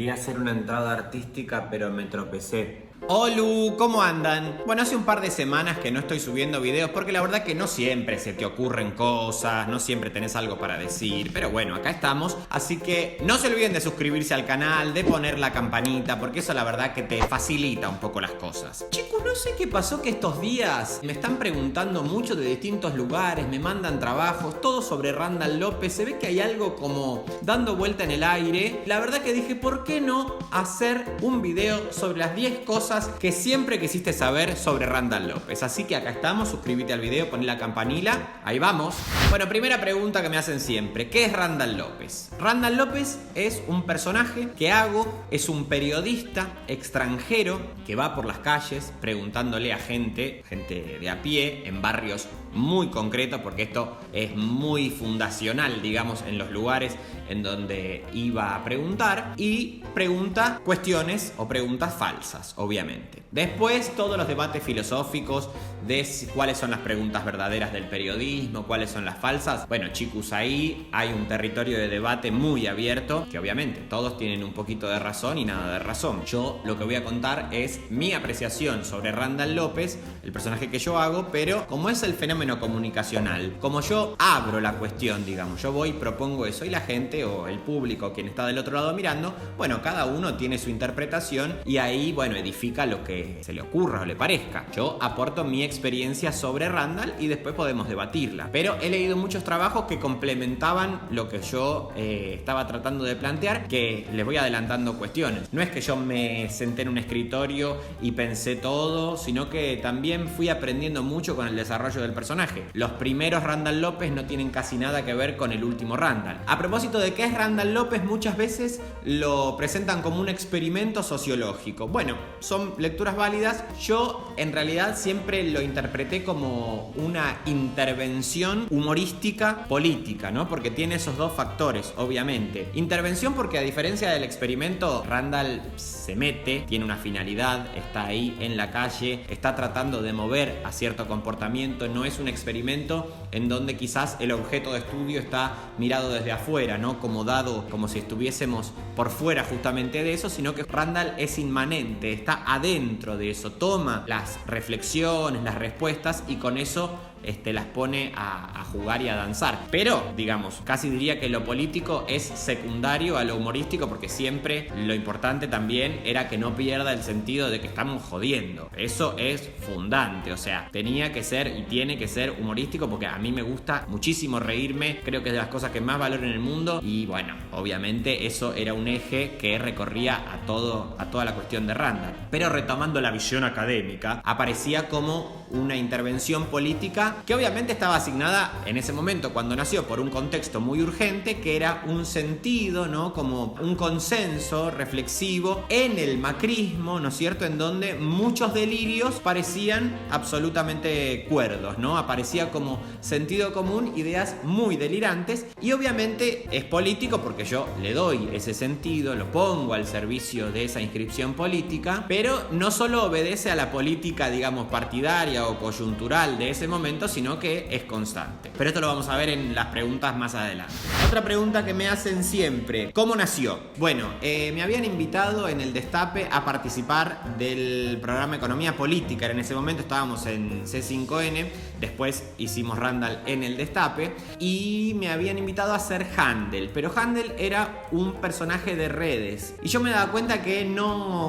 Quería hacer una entrada artística, pero me tropecé. Olu, ¿cómo andan? Bueno, hace un par de semanas que no estoy subiendo videos porque la verdad que no siempre se te ocurren cosas, no siempre tenés algo para decir, pero bueno, acá estamos, así que no se olviden de suscribirse al canal, de poner la campanita, porque eso la verdad que te facilita un poco las cosas. Chicos, no sé qué pasó que estos días me están preguntando mucho de distintos lugares, me mandan trabajos, todo sobre Randall López, se ve que hay algo como dando vuelta en el aire. La verdad que dije, ¿por qué no hacer un video sobre las 10 cosas que siempre quisiste saber sobre Randall López? Así que acá estamos, suscríbete al video, poné la campanila, ahí vamos. Bueno, primera pregunta que me hacen siempre, ¿qué es Randall López? Randall López es un personaje que hago, es un periodista extranjero que va por las calles preguntándole a gente de a pie, en barrios muy concretos, porque esto es muy fundacional, digamos, en los lugares en donde iba a preguntar, y pregunta cuestiones o preguntas falsas, obviamente. Después todos los debates filosóficos de cuáles son las preguntas verdaderas del periodismo, cuáles son las falsas. Bueno, chicos, ahí hay un territorio de debate muy abierto, que obviamente todos tienen un poquito de razón y nada de razón. Yo lo que voy a contar es mi apreciación sobre Randall López, el personaje que yo hago, pero como es el fenómeno comunicacional, como yo abro la cuestión, digamos, yo voy y propongo eso, y la gente o el público, quien está del otro lado mirando, bueno, cada uno tiene su interpretación y ahí, bueno, edifica lo que se le ocurra o le parezca. Yo aporto mi experiencia sobre Randall y después podemos debatirla, pero he leído muchos trabajos que complementaban lo que yo estaba tratando de plantear, que les voy adelantando cuestiones. No es que yo me senté en un escritorio y pensé todo, sino que también fui aprendiendo mucho con el desarrollo del personaje. Los primeros Randall López no tienen casi nada que ver con el último Randall. A propósito de qué es Randall López, muchas veces lo presentan como un experimento sociológico. Bueno, son lecturas válidas. Yo en realidad siempre lo interpreté como una intervención humorística política, ¿no? Porque tiene esos dos factores, obviamente. Intervención porque, a diferencia del experimento, Randall se mete, tiene una finalidad, está ahí en la calle, está tratando de mover a cierto comportamiento. No es un experimento en donde quizás el objeto de estudio está mirado desde afuera, ¿no? Como dado, como si estuviésemos por fuera justamente de eso, sino que Randall es inmanente, está adentro de eso, toma las reflexiones, las respuestas, y con eso las pone a jugar y a danzar. Pero, digamos, casi diría que lo político es secundario a lo humorístico, porque siempre lo importante también era que no pierda el sentido de que estamos jodiendo. Eso es fundante, o sea, tenía que ser y tiene que ser humorístico, porque a mí me gusta muchísimo reírme, creo que es de las cosas que más valoro en el mundo, y bueno, obviamente eso era un eje que recorría a toda la cuestión de Randall. Pero retomando la visión académica, aparecía como una intervención política que obviamente estaba asignada en ese momento, cuando nació, por un contexto muy urgente, que era un sentido, ¿no? Como un consenso reflexivo en el macrismo, ¿no es cierto?, en donde muchos delirios parecían absolutamente cuerdos, ¿no? Aparecía como sentido común, ideas muy delirantes, y obviamente es político porque yo le doy ese sentido, lo pongo al servicio de esa inscripción política, pero no solo obedece a la política, digamos, partidaria o coyuntural de ese momento, sino que es constante. Pero esto lo vamos a ver en las preguntas más adelante. Otra pregunta que me hacen siempre, ¿cómo nació? Bueno, me habían invitado en el Destape a participar del programa Economía Política. En ese momento estábamos en C5N, después hicimos Randall en el Destape, y me habían invitado a hacer Handel, pero Handel era un personaje de redes, y yo me daba cuenta que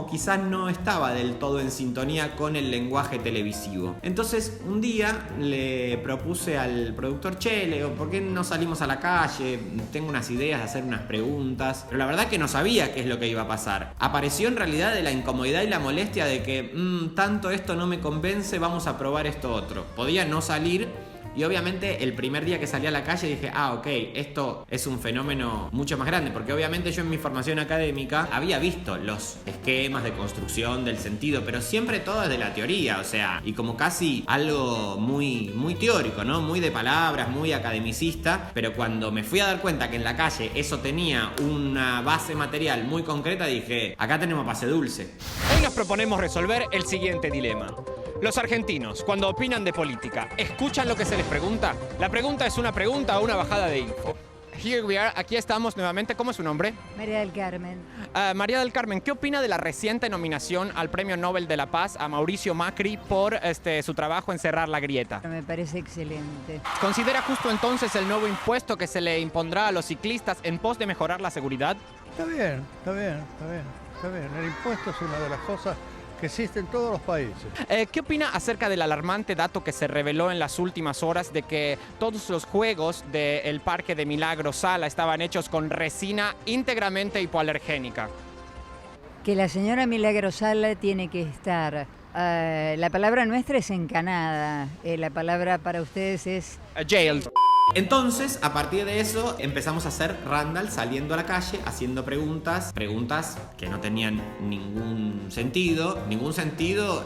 quizás no estaba del todo en sintonía con el lenguaje televisivo. Entonces un día le propuse al productor, che, le digo, ¿por qué no salimos a la calle? Tengo unas ideas de hacer unas preguntas, pero la verdad que no sabía qué es lo que iba a pasar. Apareció en realidad de la incomodidad y la molestia de que tanto esto no me convence, vamos a probar esto otro. Podía no salir. Y obviamente el primer día que salí a la calle dije, ok, esto es un fenómeno mucho más grande, porque obviamente yo en mi formación académica había visto los esquemas de construcción del sentido, pero siempre todo desde la teoría, o sea, y como casi algo muy, muy teórico, ¿no? Muy de palabras, muy academicista, pero cuando me fui a dar cuenta que en la calle eso tenía una base material muy concreta, dije, acá tenemos base dulce. Hoy nos proponemos resolver el siguiente dilema. Los argentinos, cuando opinan de política, ¿escuchan lo que se les pregunta? La pregunta es una pregunta o una bajada de info. Here we are, aquí estamos nuevamente. ¿Cómo es su nombre? María del Carmen. María del Carmen, ¿qué opina de la reciente nominación al Premio Nobel de la Paz a Mauricio Macri por su trabajo en cerrar la grieta? Me parece excelente. ¿Considera justo entonces el nuevo impuesto que se le impondrá a los ciclistas en pos de mejorar la seguridad? Está bien, está bien, está bien, está bien. El impuesto es una de las cosas que existe en todos los países. ¿Qué opina acerca del alarmante dato que se reveló en las últimas horas de que todos los juegos del Parque de Milagro Sala estaban hechos con resina íntegramente hipoalergénica? Que la señora Milagro Sala tiene que estar. La palabra nuestra es encanada. La palabra para ustedes es... Jailed. Entonces, a partir de eso, empezamos a hacer Randall saliendo a la calle, haciendo preguntas que no tenían ningún sentido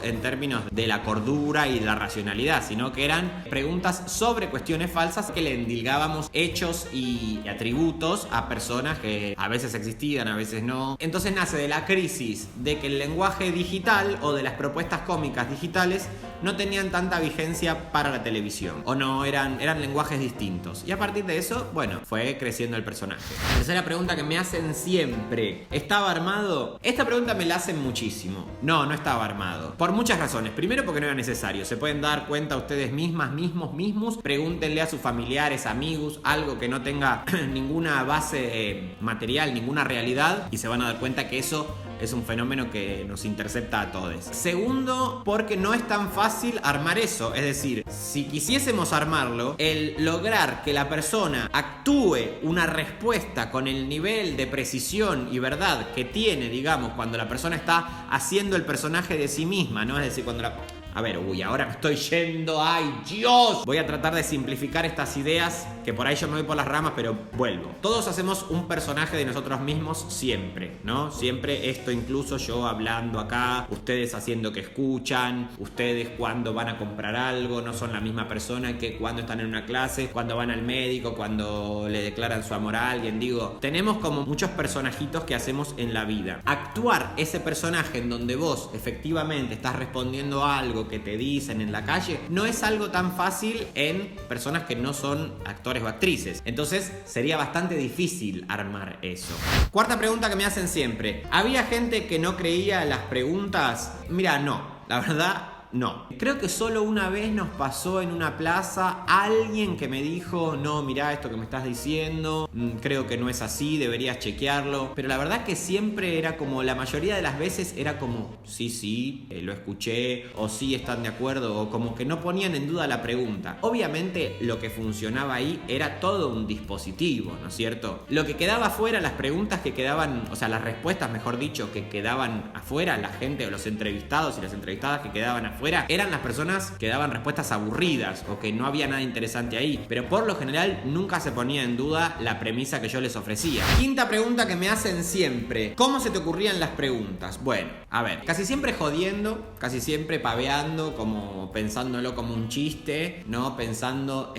en términos de la cordura y la racionalidad, sino que eran preguntas sobre cuestiones falsas que le endilgábamos hechos y atributos a personas que a veces existían, a veces no. Entonces nace de la crisis de que el lenguaje digital o de las propuestas cómicas digitales no tenían tanta vigencia para la televisión, o no, eran lenguajes distintos. Y a partir de eso, bueno, fue creciendo el personaje. Tercera pregunta que me hacen siempre: ¿estaba armado? Esta pregunta me la hacen muchísimo. No estaba armado. Por muchas razones. Primero, porque no era necesario. Se pueden dar cuenta ustedes mismos. Pregúntenle a sus familiares, amigos, algo que no tenga ninguna base material, ninguna realidad, y se van a dar cuenta que eso es un fenómeno que nos intercepta a todos. Segundo, porque no es tan fácil armar eso. Es decir, si quisiésemos armarlo, el lograr que la persona actúe una respuesta con el nivel de precisión y verdad que tiene, digamos, cuando la persona está haciendo el personaje de sí misma, ¿no? Es decir, cuando la... A ver, ahora me estoy yendo, ¡ay, Dios! Voy a tratar de simplificar estas ideas, que por ahí yo me voy por las ramas, pero vuelvo. Todos hacemos un personaje de nosotros mismos siempre, ¿no? Siempre, esto incluso yo hablando acá, ustedes haciendo que escuchan, ustedes cuando van a comprar algo, no son la misma persona que cuando están en una clase, cuando van al médico, cuando le declaran su amor a alguien. Digo, tenemos como muchos personajitos que hacemos en la vida. Actuar ese personaje en donde vos efectivamente estás respondiendo a algo que te dicen en la calle, no es algo tan fácil en personas que no son actores o actrices. Entonces sería bastante difícil armar eso. Cuarta pregunta que me hacen siempre: ¿había gente que no creía las preguntas? Mira, no, la verdad no. Creo que solo una vez nos pasó en una plaza alguien que me dijo: no, mirá esto que me estás diciendo, creo que no es así, deberías chequearlo. Pero la verdad que siempre era como, la mayoría de las veces era como, sí, lo escuché, o sí están de acuerdo, o como que no ponían en duda la pregunta. Obviamente lo que funcionaba ahí era todo un dispositivo, ¿no es cierto? Lo que quedaba afuera, las preguntas que quedaban, o sea, las respuestas, mejor dicho, que quedaban afuera, la gente o los entrevistados y las entrevistadas que quedaban afuera, eran las personas que daban respuestas aburridas o que no había nada interesante ahí, pero por lo general nunca se ponía en duda la premisa que yo les ofrecía. Quinta pregunta que me hacen siempre: ¿cómo se te ocurrían las preguntas? Bueno, a ver, casi siempre jodiendo, casi siempre paveando, como pensándolo como un chiste, ¿no? Pensando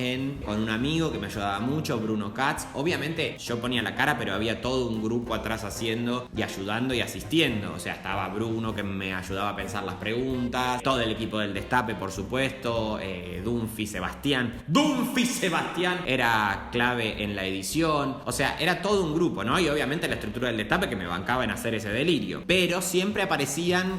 con un amigo que me ayudaba mucho, Bruno Katz. Obviamente yo ponía la cara, pero había todo un grupo atrás haciendo y ayudando y asistiendo. O sea, estaba Bruno que me ayudaba a pensar las preguntas, todo el equipo del Destape, por supuesto, Dunphy Sebastián era clave en la edición. O sea, era todo un grupo, ¿no? Y obviamente la estructura del Destape que me bancaba en hacer ese delirio. Pero siempre aparecían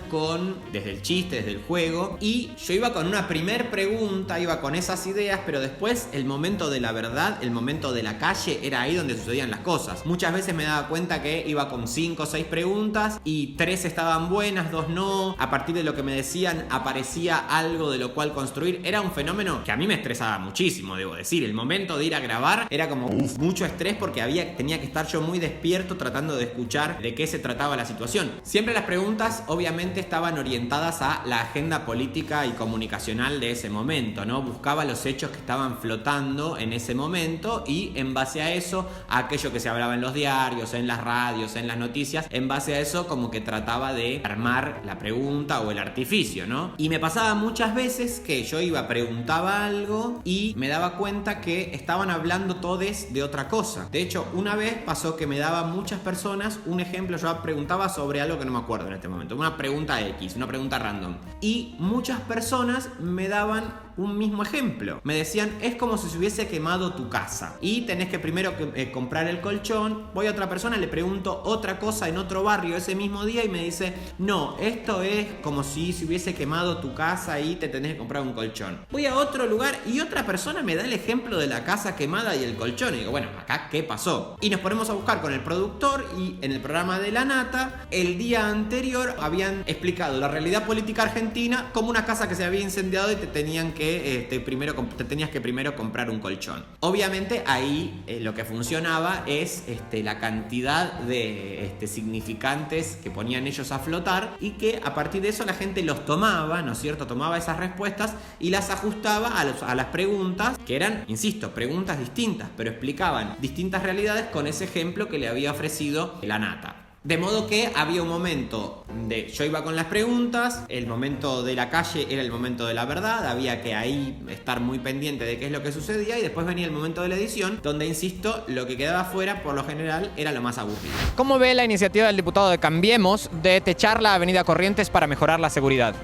desde el chiste, desde el juego, y yo iba con una primer pregunta, iba con esas ideas, pero después el momento de la verdad, el momento de la calle, era ahí donde sucedían las cosas. Muchas veces me daba cuenta que iba con 5 o 6 preguntas y 3 estaban buenas, 2 no. A partir de lo que me decían aparecía algo de lo cual construir. Era un fenómeno que a mí me estresaba muchísimo, debo decir. El momento de ir a grabar era como mucho estrés, porque tenía que estar yo muy despierto tratando de escuchar de qué se trataba la situación. Siempre las preguntas obviamente estaban orientadas a la agenda política y comunicacional de ese momento, ¿no? Buscaba los hechos que estaban flotando en ese momento y en base a eso, a aquello que se hablaba en los diarios, en las radios, en las noticias, en base a eso como que trataba de armar la pregunta o el artificio, ¿no? Y me pasaba muchas veces que yo preguntaba algo y me daba cuenta que estaban hablando todos de otra cosa. De hecho, una vez pasó que me daban muchas personas un ejemplo. Yo preguntaba sobre algo que no me acuerdo en este momento, una pregunta X, una pregunta random, y muchas personas me daban un mismo ejemplo. Me decían, es como si se hubiese quemado tu casa y tenés que primero comprar el colchón. Voy a otra persona, le pregunto otra cosa en otro barrio ese mismo día y me dice, no, esto es como si se hubiese quemado tu casa y te tenés que comprar un colchón. Voy a otro lugar y otra persona me da el ejemplo de la casa quemada y el colchón y digo, bueno, acá ¿qué pasó? Y nos ponemos a buscar con el productor y en el programa de La Nata el día anterior habían explicado la realidad política argentina como una casa que se había incendiado y te tenías que primero comprar un colchón. Obviamente ahí lo que funcionaba es la cantidad de significantes que ponían ellos a flotar y que a partir de eso la gente los tomaba, ¿no es cierto? Tomaba esas respuestas y las ajustaba a las preguntas, que eran, insisto, preguntas distintas, pero explicaban distintas realidades con ese ejemplo que le había ofrecido La Nata. De modo que había un momento de yo iba con las preguntas, el momento de la calle era el momento de la verdad, había que ahí estar muy pendiente de qué es lo que sucedía y después venía el momento de la edición, donde, insisto, lo que quedaba fuera por lo general era lo más aburrido. ¿Cómo ve la iniciativa del diputado de Cambiemos de techar la avenida Corrientes para mejorar la seguridad?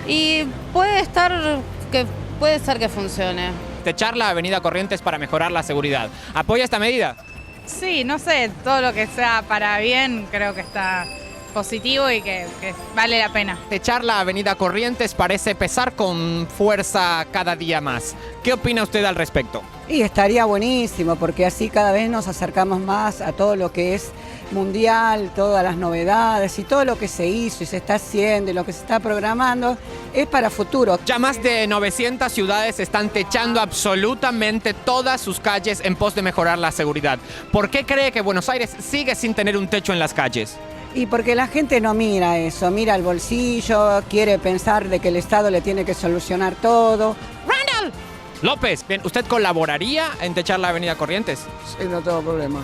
Y puede ser que funcione. Techar la avenida Corrientes para mejorar la seguridad. ¿Apoya esta medida? Sí, no sé, todo lo que sea para bien creo que está positivo y que vale la pena. Techar la avenida Corrientes parece pesar con fuerza cada día más. ¿Qué opina usted al respecto? Y estaría buenísimo porque así cada vez nos acercamos más a todo lo que es mundial, todas las novedades y todo lo que se hizo y se está haciendo y lo que se está programando es para futuro. Ya más de 900 ciudades están techando absolutamente todas sus calles en pos de mejorar la seguridad. ¿Por qué cree que Buenos Aires sigue sin tener un techo en las calles? Y porque la gente no mira eso, mira el bolsillo, quiere pensar de que el Estado le tiene que solucionar todo. ¡Randall! López, bien, ¿usted colaboraría en techar la avenida Corrientes? Sí, no tengo problema.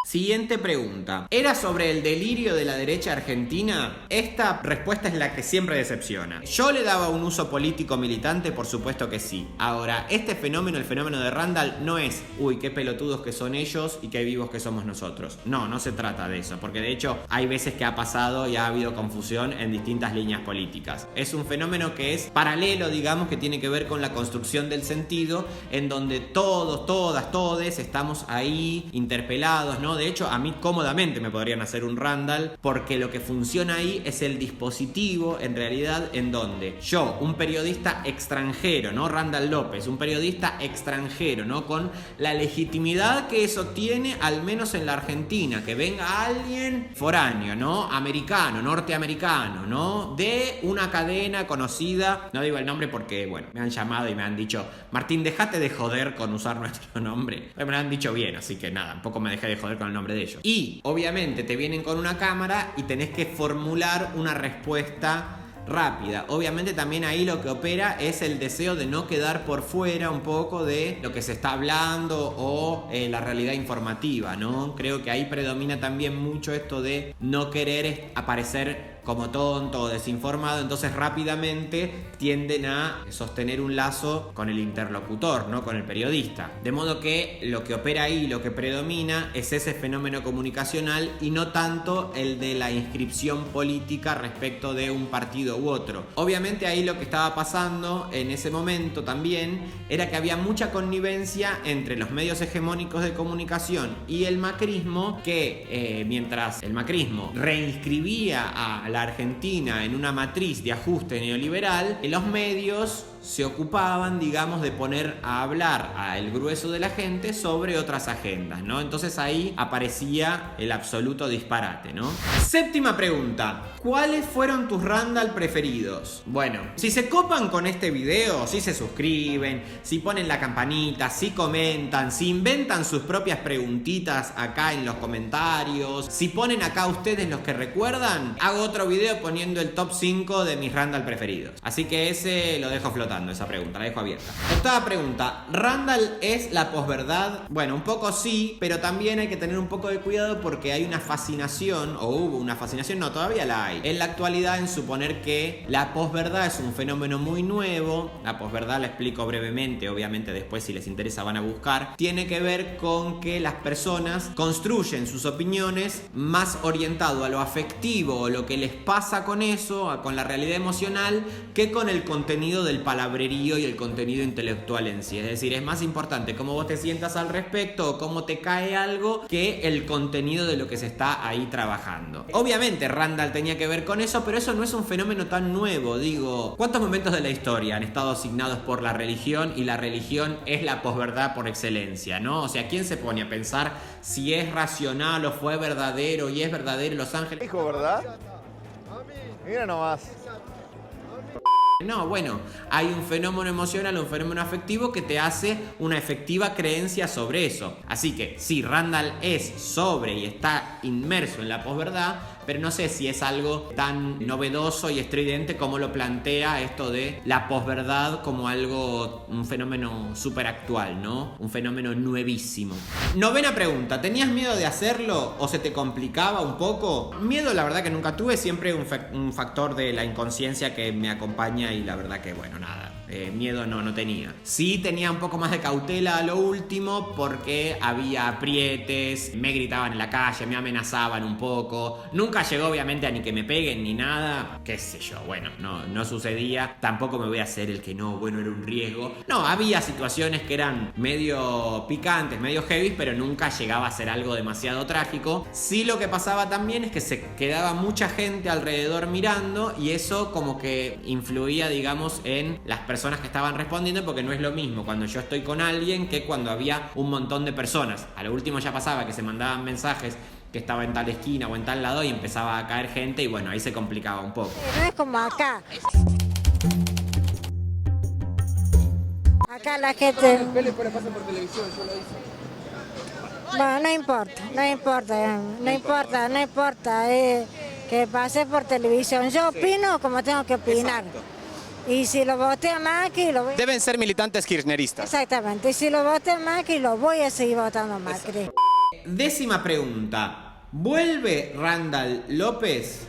Siguiente pregunta. ¿Era sobre el delirio de la derecha argentina? Esta respuesta es la que siempre decepciona. ¿Yo le daba un uso político militante? Por supuesto que sí. Ahora, este fenómeno, el fenómeno de Randall, no es uy, qué pelotudos que son ellos y qué vivos que somos nosotros. No se trata de eso, porque de hecho hay veces que ha pasado y ha habido confusión en distintas líneas políticas. Es un fenómeno que es paralelo, digamos, que tiene que ver con la construcción del sentido, en donde todos, todas, todes estamos ahí interpelados, ¿no? De hecho, a mí cómodamente me podrían hacer un Randall, porque lo que funciona ahí es el dispositivo, en realidad, en donde yo, un periodista extranjero, ¿no? Randall López, un periodista extranjero, ¿no? Con la legitimidad que eso tiene, al menos en la Argentina, que venga alguien foráneo, ¿no? Americano, norteamericano, ¿no? De una cadena conocida, no digo el nombre porque, bueno, me han llamado y me han dicho, Martín, déjate de joder con usar nuestro nombre. Me lo han dicho bien, así que nada, un poco me dejé de joder con el nombre de ellos. Y obviamente te vienen con una cámara y tenés que formular una respuesta rápida. Obviamente también ahí lo que opera es el deseo de no quedar por fuera un poco de lo que se está hablando o la realidad informativa, ¿no? Creo que ahí predomina también mucho esto de no querer aparecer como tonto o desinformado, entonces rápidamente tienden a sostener un lazo con el interlocutor, ¿no? Con el periodista. De modo que lo que opera ahí, lo que predomina es ese fenómeno comunicacional y no tanto el de la inscripción política respecto de un partido u otro. Obviamente ahí lo que estaba pasando en ese momento también era que había mucha connivencia entre los medios hegemónicos de comunicación y el macrismo, que mientras el macrismo reinscribía a la Argentina en una matriz de ajuste neoliberal, los medios se ocupaban, digamos, de poner a hablar al grueso de la gente sobre otras agendas, ¿no? Entonces ahí aparecía el absoluto disparate, ¿no? Séptima pregunta. ¿Cuáles fueron tus Randall preferidos? Bueno, si se copan con este video, si se suscriben, si ponen la campanita, si comentan, si inventan sus propias preguntitas acá en los comentarios, si ponen acá ustedes los que recuerdan, hago otro video poniendo el top 5 de mis Randall preferidos. Así que ese lo dejo flotando. Esa pregunta, la dejo abierta. Octava pregunta. ¿Randall es la posverdad? Bueno, un poco sí, pero también hay que tener un poco de cuidado porque hay una fascinación, o hubo una fascinación, no, todavía la hay, en la actualidad, en suponer que la posverdad es un fenómeno muy nuevo. La posverdad, la explico brevemente, obviamente después si les interesa van a buscar. Tiene que ver con que las personas construyen sus opiniones más orientado a lo afectivo o lo que les pasa con eso, con la realidad emocional, que con el contenido del palabra. palabrerío y el contenido intelectual en sí. Es decir, es más importante cómo vos te sientas al respecto o cómo te cae algo que el contenido de lo que se está ahí trabajando. Obviamente Randall tenía que ver con eso, pero eso no es un fenómeno tan nuevo. Digo, ¿cuántos momentos de la historia han estado asignados por la religión? Y la religión es la posverdad por excelencia, ¿no? O sea, ¿quién se pone a pensar si es racional o fue verdadero y es verdadero Los Ángeles? Hijo, ¿verdad? Mira nomás. No, bueno, hay un fenómeno emocional, un fenómeno afectivo que te hace una efectiva creencia sobre eso. Así que sí, Randall es sobre y está inmerso en la posverdad, pero no sé si es algo tan novedoso y estridente como lo plantea esto de la posverdad como algo, un fenómeno súper actual, ¿no? Un fenómeno nuevísimo. Novena pregunta, ¿tenías miedo de hacerlo o se te complicaba un poco? Miedo la verdad que nunca tuve, siempre un factor de la inconsciencia que me acompaña y la verdad que bueno, nada. Miedo no tenía. Sí tenía un poco más de cautela a lo último porque había aprietes, me gritaban en la calle, me amenazaban un poco. Nunca llegó obviamente a ni que me peguen ni nada, qué sé yo, bueno, no sucedía. Tampoco me voy a hacer el que no, bueno, era un riesgo. No, había situaciones que eran medio picantes, medio heavy, pero nunca llegaba a ser algo demasiado trágico. Sí, lo que pasaba también es que se quedaba mucha gente alrededor mirando y eso como que influía, digamos, en las personas que estaban respondiendo, porque no es lo mismo cuando yo estoy con alguien que cuando había un montón de personas. A lo último ya pasaba que se mandaban mensajes que estaba en tal esquina o en tal lado y empezaba a caer gente y bueno, ahí se complicaba un poco. No es como acá. Acá la gente... Bueno, no importa que pase por televisión. Yo opino como tengo que opinar. Exacto. Y si lo voté a Macri, lo voy... Deben ser militantes kirchneristas. Exactamente. Y si lo voté a Macri, lo voy a seguir votando a Macri. Décima pregunta. ¿Vuelve Randall López?